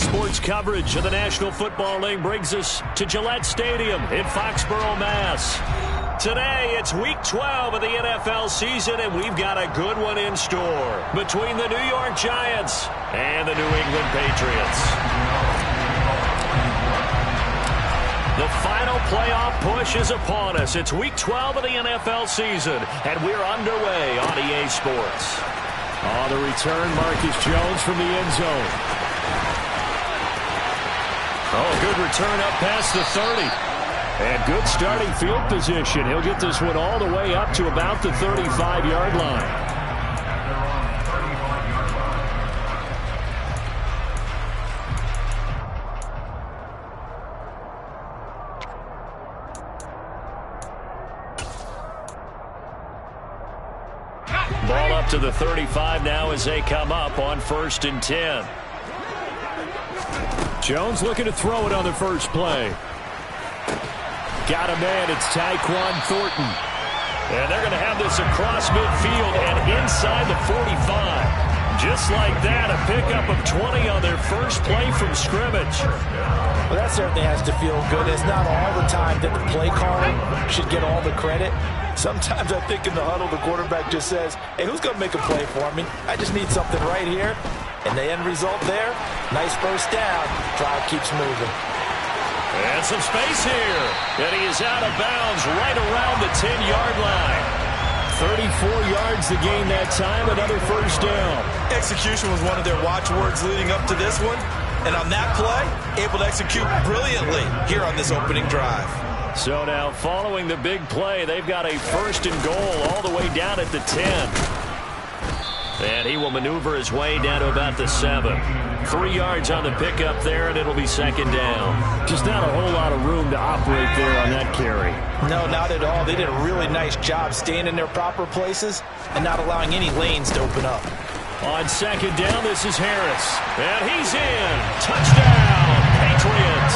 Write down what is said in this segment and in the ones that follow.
Sports coverage of the National Football League brings us to Gillette Stadium in Foxborough, Mass. Today, it's Week 12 of the NFL season, and we've got a good one in store between the New York Giants and the New England Patriots. The final playoff push is upon us. It's Week 12 of the NFL season, and we're underway on EA Sports. On the return, Marcus Jones from the end zone. Oh, good return up past the 30. And good starting field position. He'll get this one all the way up to about the 35-yard line. Ball up to the 35 now as they come up on 1st and 10. Jones looking to throw it on the first play. Got a man. It's Tyquan Thornton. And they're going to have this across midfield and inside the 45. Just like that, a pickup of 20 on their first play from scrimmage. Well, that certainly has to feel good. It's not all the time that the play caller should get all the credit. Sometimes I think in the huddle, the quarterback just says, hey, who's going to make a play for me? I just need something right here. And the end result there, nice first down. Drive keeps moving. And some space here. And he is out of bounds right around the 10-yard line. 34 yards to gain that time, another first down. Execution was one of their watchwords leading up to this one. And on that play, able to execute brilliantly here on this opening drive. So now following the big play, they've got a 1st and goal all the way down at the 10. And he will maneuver his way down to about the 7. 3 yards on the pickup there, and it'll be 2nd down. Just not a whole lot of room to operate there on that carry. No, not at all. They did a really nice job staying in their proper places and not allowing any lanes to open up. On 2nd down, this is Harris. And he's in. Touchdown, Patriots.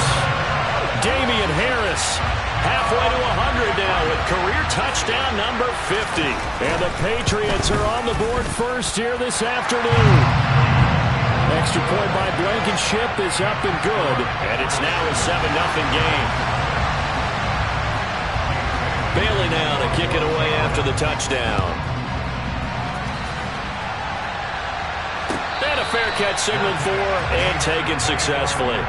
Damian Harris halfway to 100 now with career touchdown number 50. And the Patriots are on the board first here this afternoon. Extra point by Blankenship is up and good. And it's now a 7-0 game. Bailey now to kick it away after the touchdown. And a fair catch signaled for and taken successfully.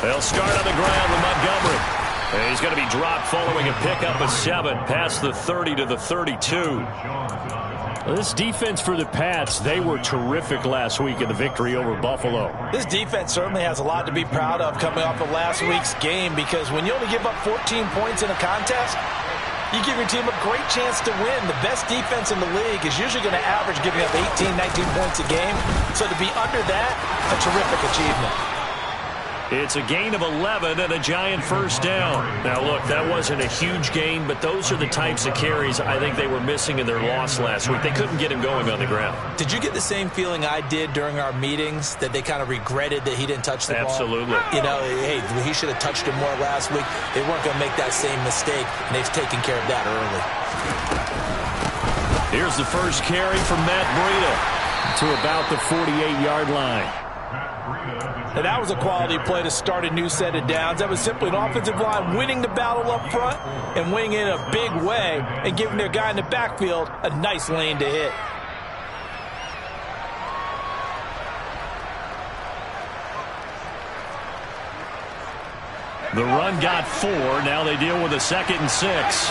They'll start on the ground with Montgomery. And he's going to be dropped following a pickup of 7 past the 30 to the 32. Well, this defense for the Pats, they were terrific last week in the victory over Buffalo. This defense certainly has a lot to be proud of coming off of last week's game, because when you only give up 14 points in a contest, you give your team a great chance to win. The best defense in the league is usually going to average giving up 18, 19 points a game. So to be under that, a terrific achievement. It's a gain of 11 and a Giant first down. Now, look, that wasn't a huge gain, but those are the types of carries I think they were missing in their loss last week. They couldn't get him going on the ground. Did you get the same feeling I did during our meetings, that they kind of regretted that he didn't touch the ball? Absolutely. You know, hey, he should have touched it more last week. They weren't going to make that same mistake, and they've taken care of that early. Here's the first carry from Matt Breida to about the 48-yard line. And that was a quality play to start a new set of downs. That was simply an offensive line winning the battle up front and winning in a big way and giving their guy in the backfield a nice lane to hit. The run got 4. Now they deal with a 2nd and 6.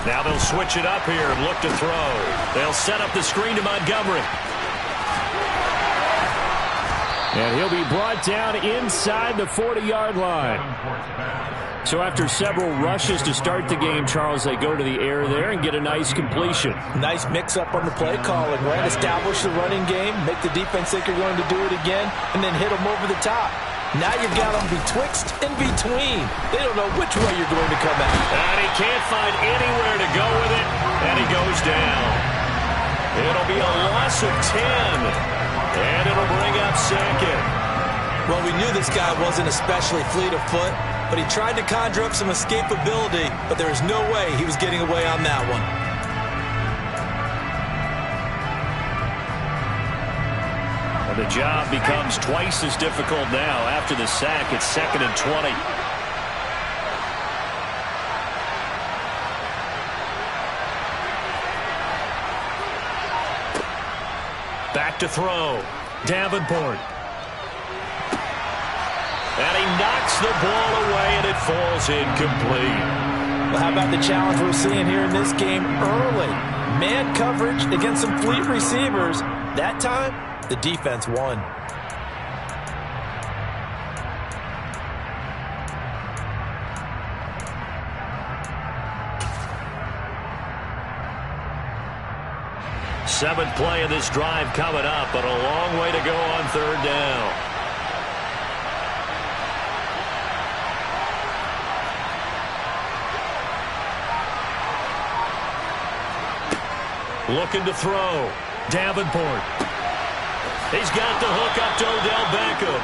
Now they'll switch it up here and look to throw. They'll set up the screen to Montgomery. And he'll be brought down inside the 40-yard line. So after several rushes to start the game, Charles, they go to the air there and get a nice completion. Nice mix-up on the play calling, right? Establish the running game, make the defense think you're going to do it again, and then hit them over the top. Now you've got them betwixt and between. They don't know which way you're going to come out. And he can't find anywhere to go with it, and he goes down. It'll be a loss of 10, and it'll bring up second. Well, we knew this guy wasn't especially fleet of foot, but he tried to conjure up some escapability, but there was no way he was getting away on that one. And the job becomes twice as difficult now. After the sack, it's 2nd and 20. Back to throw. Davenport. And he knocks the ball away, and it falls incomplete. Well, how about the challenge we're seeing here in this game early? Man coverage against some fleet receivers. That time, the defense won. Seventh play of this drive coming up, but a long way to go on 3rd down. Looking to throw. Davenport. He's got the hook up to Odell Beckham.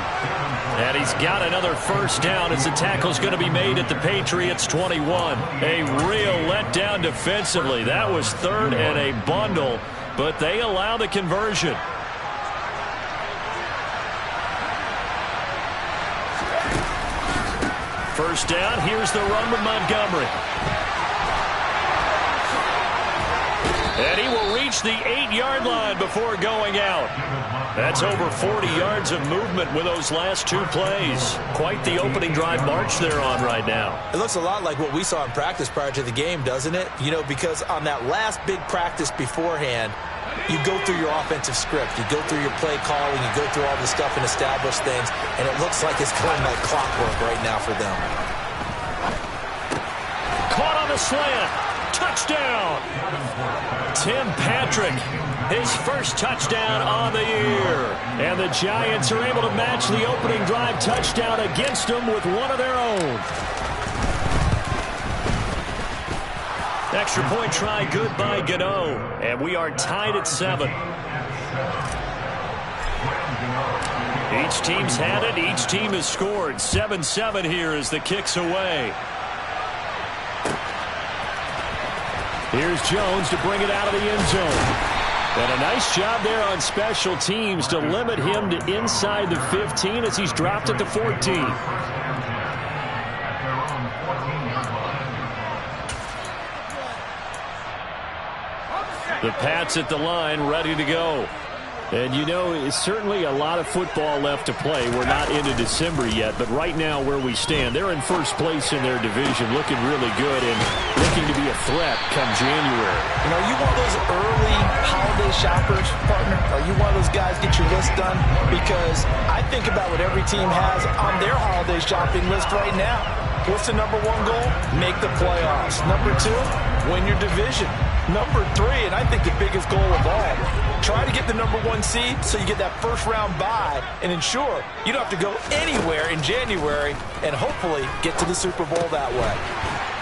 And he's got another first down as the tackle's going to be made at the Patriots' 21. A real letdown defensively. That was 3rd and a bundle, but they allow the conversion. First down, here's the run with Montgomery. And he will reach the 8-yard line before going out. That's over 40 yards of movement with those last 2 plays. Quite the opening drive march they're on right now. It looks a lot like what we saw in practice prior to the game, doesn't it? You know, because on that last big practice beforehand, you go through your offensive script. You go through your play calling. You go through all the stuff and establish things. And it looks like it's going like clockwork right now for them. Caught on the slant. Touchdown. Tim Patrick, his first touchdown on the year. And the Giants are able to match the opening drive touchdown against them with one of their own. Extra point try good by Gano. And we are tied at 7. Each team's had it. Each team has scored. 7-7 here as the kick's away. Here's Jones to bring it out of the end zone. And a nice job there on special teams to limit him to inside the 15 as he's dropped it to 14. The Pats at the line, ready to go. And, you know, it's certainly a lot of football left to play. We're not into December yet, but right now where we stand, they're in first place in their division, looking really good and looking to be a threat come January. You know, you one of those early holiday shoppers, partner? Are you one of those guys get your list done? Because I think about what every team has on their holiday shopping list right now. What's the number 1 goal? Make the playoffs. Number 2, win your division. Number 3, and I think the biggest goal of all, try to get the number 1 seed so you get that first-round bye and ensure you don't have to go anywhere in January and hopefully get to the Super Bowl that way.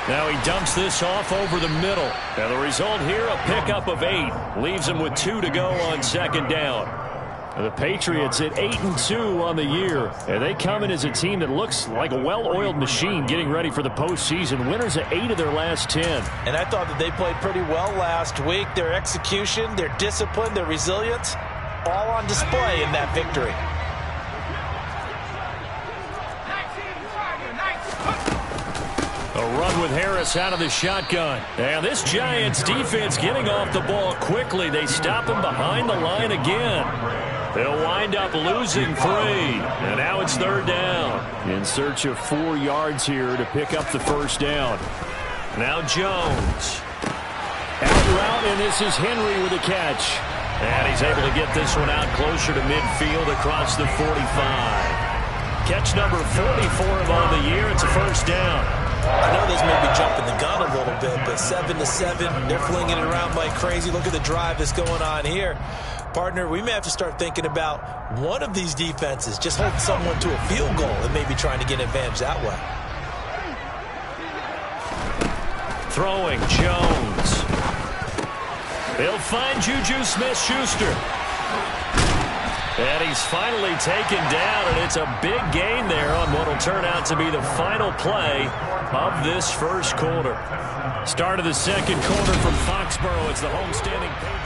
Now he dumps this off over the middle. And the result here, a pickup of 8. Leaves him with 2 to go on 2nd down. And the Patriots at 8-2 on the year. And they come in as a team that looks like a well-oiled machine getting ready for the postseason. Winners of 8 of their last 10. And I thought that they played pretty well last week. Their execution, their discipline, their resilience, all on display in that victory. A run with Harris out of the shotgun. And this Giants defense getting off the ball quickly. They stop him behind the line again. They'll wind up losing 3. And now it's 3rd down. In search of 4 yards here to pick up the first down. Now Jones. Out route, and this is Henry with a catch. And he's able to get this one out closer to midfield across the 45. Catch number 40 for him on the year. It's a first down. I know this may be jumping the gun a little bit, but 7-7, they're flinging it around like crazy. Look at the drive that's going on here. Partner, we may have to start thinking about one of these defenses just holding someone to a field goal and maybe trying to get an advantage that way. Throwing Jones. He'll find Juju Smith-Schuster. And he's finally taken down, and it's a big gain there on what will turn out to be the final play of this first quarter. Start of the second quarter from Foxborough. It's the homestanding Patriots.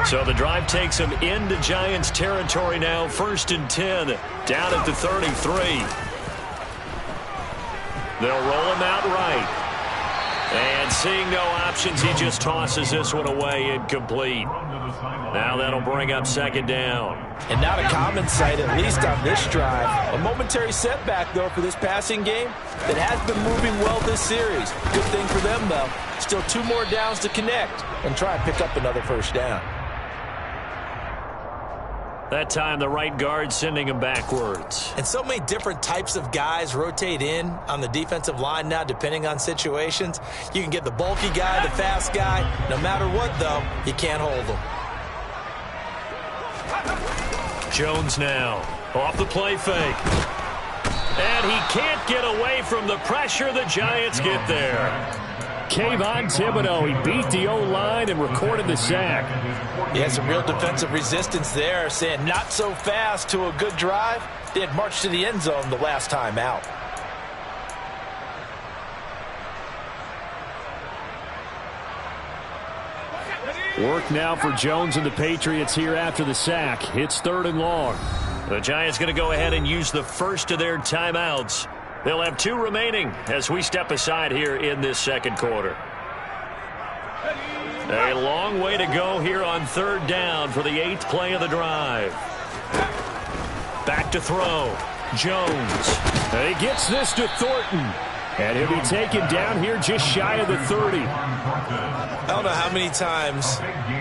So the drive takes them into Giants territory now. 1st and 10, down at the 33. They'll roll him out right. And seeing no options, he just tosses this one away incomplete. Now that'll bring up 2nd down. And not a common sight, at least on this drive. A momentary setback, though, for this passing game that has been moving well this series. Good thing for them, though. Still 2 more downs to connect and try and pick up another 1st down. That time the right guard sending him backwards. And so many different types of guys rotate in on the defensive line now depending on situations. You can get the bulky guy, the fast guy. No matter what, though, you can't hold them. Jones now off the play fake. And he can't get away from the pressure. The Giants get there. Kayvon Thibodeau, he beat the O-line and recorded the sack. He had some real defensive resistance there, saying not so fast to a good drive. They had marched to the end zone the last time out. Work now for Jones and the Patriots here after the sack. It's 3rd and long. The Giants going to go ahead and use the first of their timeouts. They'll have 2 remaining as we step aside here in this second quarter. A long way to go here on 3rd down for the 8th play of the drive. Back to throw. Jones. And he gets this to Thornton. And he'll be taken down here just shy of the 30. I don't know how many times,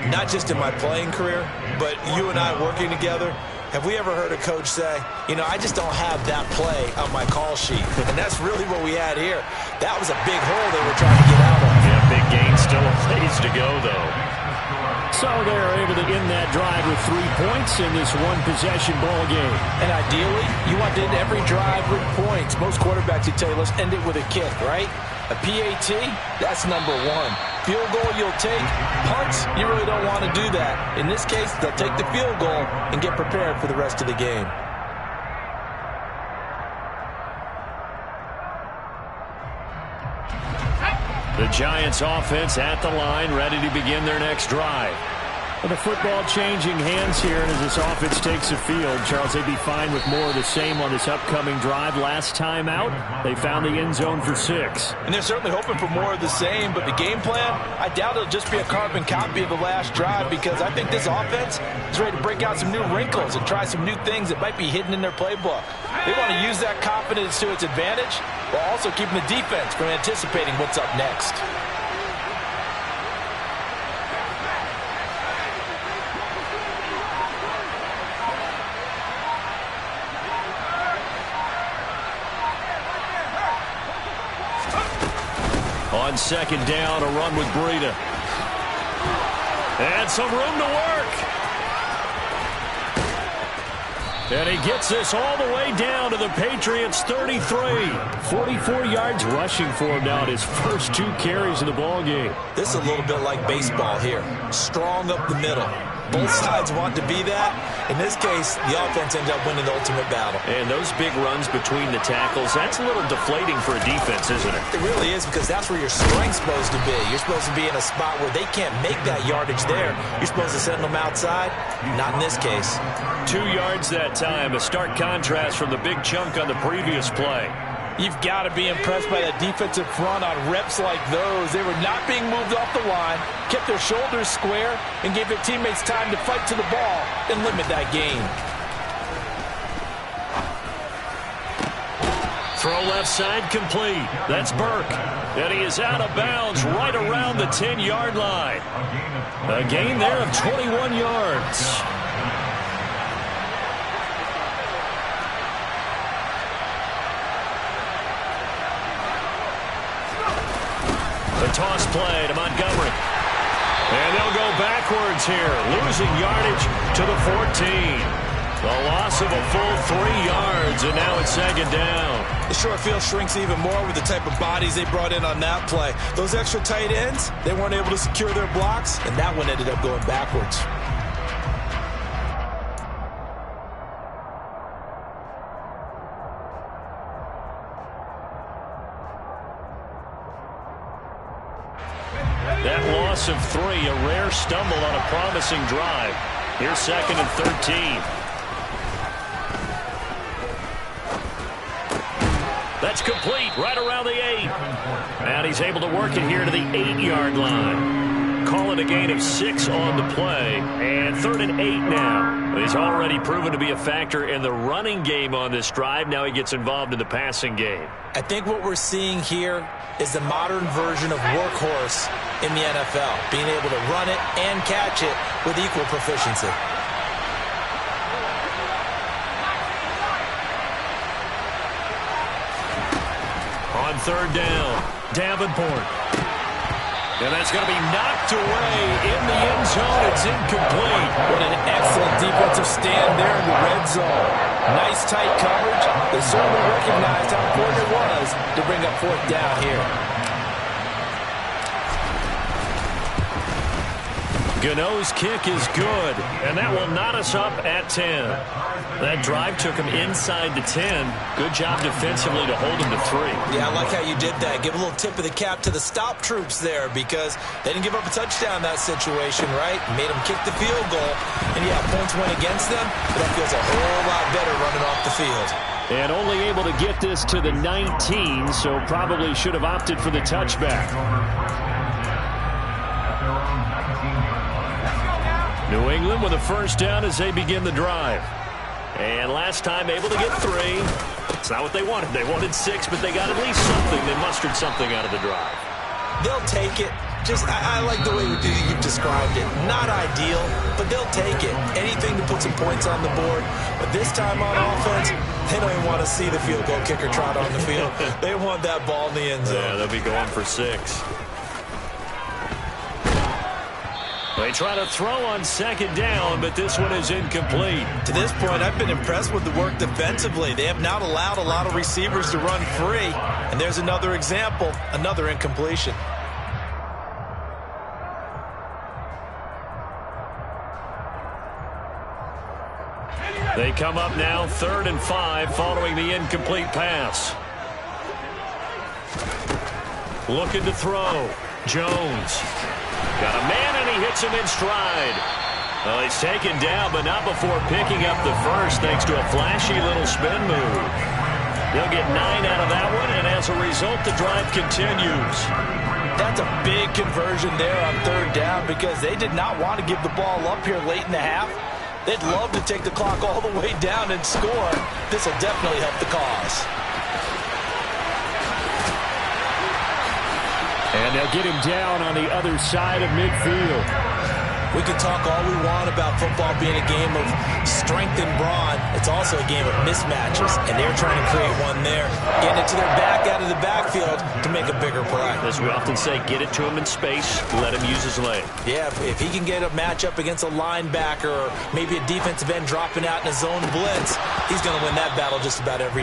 not just in my playing career, but you and I working together, have we ever heard a coach say, you know, I just don't have that play on my call sheet. And that's really what we had here. That was a big hole they were trying to get out of. Yeah, big gain, still a ways to go, though. So they're able to end that drive with 3 points in this one-possession ball game. And ideally, you want to end every drive with points. Most quarterbacks would tell you, let's end it with a kick, right? A PAT, that's number 1. Field goal you'll take. Punts, you really don't want to do that. In this case, they'll take the field goal and get prepared for the rest of the game. The Giants offense at the line, ready to begin their next drive. Well, the football changing hands here, and as this offense takes the field, Charles, they'd be fine with more of the same on this upcoming drive. Last time out, they found the end zone for 6. And they're certainly hoping for more of the same, but the game plan, I doubt it'll just be a carbon copy of the last drive, because I think this offense is ready to break out some new wrinkles and try some new things that might be hidden in their playbook. They want to use that confidence to its advantage, while also keeping the defense from anticipating what's up next. On 2nd down, a run with Breida. And some room to work. And he gets this all the way down to the Patriots' 33. 44 yards rushing for him now in his first 2 carries of the ball game. This is a little bit like baseball here. Strong up the middle. Both sides want to be that. In this case, the offense ends up winning the ultimate battle. And those big runs between the tackles, that's a little deflating for a defense, isn't it? It really is, because that's where your strength's supposed to be. You're supposed to be in a spot where they can't make that yardage there. You're supposed to send them outside. Not in this case. 2 yards that time, a stark contrast from the big chunk on the previous play. You've got to be impressed by that defensive front on reps like those. They were not being moved off the line, kept their shoulders square, and gave their teammates time to fight to the ball and limit that gain. Throw left side complete. That's Burke. And he is out of bounds right around the 10-yard line. A gain there of 21 yards. The toss play to Montgomery. And they'll go backwards here, losing yardage to the 14. The loss of a full 3 yards, and now it's second down. The short field shrinks even more with the type of bodies they brought in on that play. Those extra tight ends, they weren't able to secure their blocks, and that one ended up going backwards. That loss of 3, a rare stumble on a promising drive. Here's second and 13. That's complete right around the 8. And he's able to work it here to the 8-yard line. Call it a gain of 6 on the play. And 3rd and 8 now. He's already proven to be a factor in the running game on this drive. Now he gets involved in the passing game. I think what we're seeing here is the modern version of workhorse in the NFL. Being able to run it and catch it with equal proficiency. On 3rd down, Davenport. And that's going to be knocked away in the end zone. It's incomplete. What an excellent defensive stand there in the red zone. Nice tight coverage. They certainly recognized how important it was to bring up 4th down here. Gano's kick is good, and that will knot us up at 10. That drive took him inside the 10. Good job defensively to hold him to 3. Yeah, I like how you did that. Give a little tip of the cap to the stop troops there because they didn't give up a touchdown in that situation, right? Made them kick the field goal. And, yeah, points went against them, but that feels a whole lot better running off the field. And only able to get this to the 19, so probably should have opted for the touchback. New England with a first down as they begin the drive. And last time able to get 3. It's not what they wanted. They wanted 6, but they got at least something. They mustered something out of the drive. They'll take it. I like the way you've described it. Not ideal, but they'll take it. Anything to put some points on the board. But this time on offense, they don't even want to see the field goal kicker trot on the field. They want that ball in the end zone. Yeah, they'll be going for 6. They try to throw on 2nd down, but this one is incomplete. To this point, I've been impressed with the work defensively. They have not allowed a lot of receivers to run free. And there's another example, another incompletion. They come up now 3rd and 5 following the incomplete pass. Looking to throw. Jones. Got a man, and he hits him in stride. Well, he's taken down, but not before picking up the first, thanks to a flashy little spin move. They'll get 9 out of that one, and as a result, the drive continues. That's a big conversion there on 3rd down because they did not want to give the ball up here late in the half. They'd love to take the clock all the way down and score. This will definitely help the cause. And they'll get him down on the other side of midfield. We can talk all we want about football being a game of strength and brawn. It's also a game of mismatches, and they're trying to create one there. Getting it to their back out of the backfield to make a bigger play. As we often say, get it to him in space, let him use his leg. Yeah, if he can get a matchup against a linebacker or maybe a defensive end dropping out in a zone blitz, he's going to win that battle just about every